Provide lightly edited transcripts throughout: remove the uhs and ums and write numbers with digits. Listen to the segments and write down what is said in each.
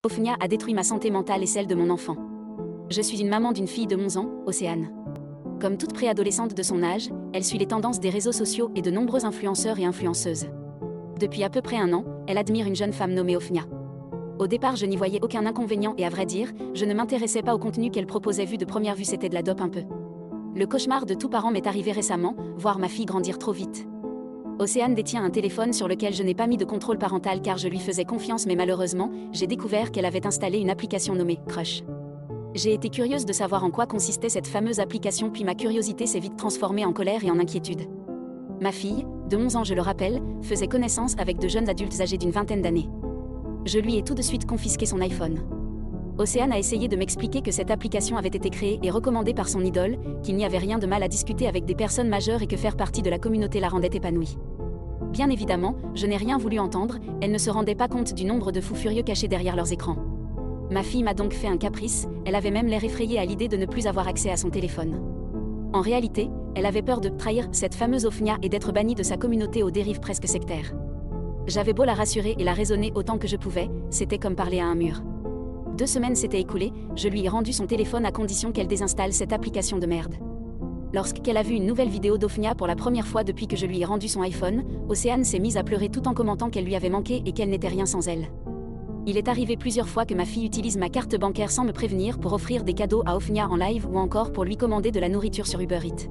Ofnia a détruit ma santé mentale et celle de mon enfant. Je suis une maman d'une fille de 11 ans, Océane. Comme toute préadolescente de son âge, elle suit les tendances des réseaux sociaux et de nombreux influenceurs et influenceuses. Depuis à peu près un an, elle admire une jeune femme nommée Ofnia. Au départ, je n'y voyais aucun inconvénient et à vrai dire, je ne m'intéressais pas au contenu qu'elle proposait vu de première vue, c'était de la dope un peu. Le cauchemar de tout parent m'est arrivé récemment, voir ma fille grandir trop vite. Océane détient un téléphone sur lequel je n'ai pas mis de contrôle parental car je lui faisais confiance, mais malheureusement, j'ai découvert qu'elle avait installé une application nommée Crush. J'ai été curieuse de savoir en quoi consistait cette fameuse application, puis ma curiosité s'est vite transformée en colère et en inquiétude. Ma fille, de 11 ans je le rappelle, faisait connaissance avec de jeunes adultes âgés d'une vingtaine d'années. Je lui ai tout de suite confisqué son iPhone. Océane a essayé de m'expliquer que cette application avait été créée et recommandée par son idole, qu'il n'y avait rien de mal à discuter avec des personnes majeures et que faire partie de la communauté la rendait épanouie. Bien évidemment, je n'ai rien voulu entendre, elle ne se rendait pas compte du nombre de fous furieux cachés derrière leurs écrans. Ma fille m'a donc fait un caprice, elle avait même l'air effrayée à l'idée de ne plus avoir accès à son téléphone. En réalité, elle avait peur de trahir cette fameuse Ofnia et d'être bannie de sa communauté aux dérives presque sectaires. J'avais beau la rassurer et la raisonner autant que je pouvais, c'était comme parler à un mur. 2 semaines s'étaient écoulées, je lui ai rendu son téléphone à condition qu'elle désinstalle cette application de merde. Lorsqu'elle a vu une nouvelle vidéo d'Ofnia pour la première fois depuis que je lui ai rendu son iPhone, Océane s'est mise à pleurer tout en commentant qu'elle lui avait manqué et qu'elle n'était rien sans elle. Il est arrivé plusieurs fois que ma fille utilise ma carte bancaire sans me prévenir pour offrir des cadeaux à Ofnia en live ou encore pour lui commander de la nourriture sur Uber Eats.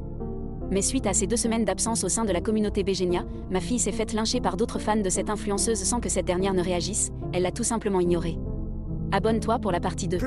Mais suite à ces 2 semaines d'absence au sein de la communauté Begenia, ma fille s'est faite lyncher par d'autres fans de cette influenceuse sans que cette dernière ne réagisse, elle l'a tout simplement ignorée. Abonne-toi pour la partie 2.